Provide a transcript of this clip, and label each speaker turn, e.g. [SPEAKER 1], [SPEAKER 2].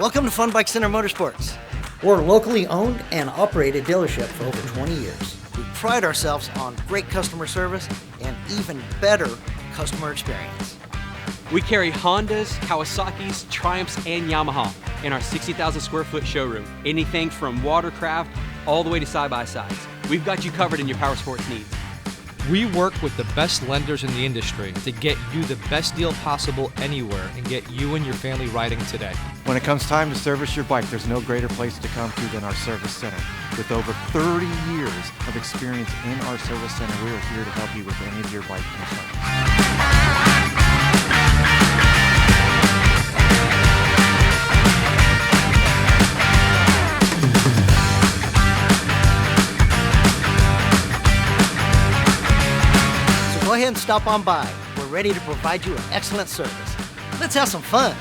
[SPEAKER 1] Welcome to Fun Bike Center Motorsports.
[SPEAKER 2] We're a locally owned and operated dealership for over 20 years.
[SPEAKER 1] We pride ourselves on great customer service and even better customer experience.
[SPEAKER 3] We carry Hondas, Kawasaki's, Triumphs, and Yamaha in our 60,000 square foot showroom. Anything from watercraft all the way to side-by-sides. We've got you covered in your Powersports needs.
[SPEAKER 4] We work with the best lenders in the industry to get you the best deal possible anywhere and get you and your family riding today.
[SPEAKER 5] When it comes time to service your bike, there's no greater place to come to than our service center. With over 30 years of experience in our service center, we are here to help you with any of your bike concerns.
[SPEAKER 1] Go ahead and stop on by. We're ready to provide you an excellent service. Let's have some fun.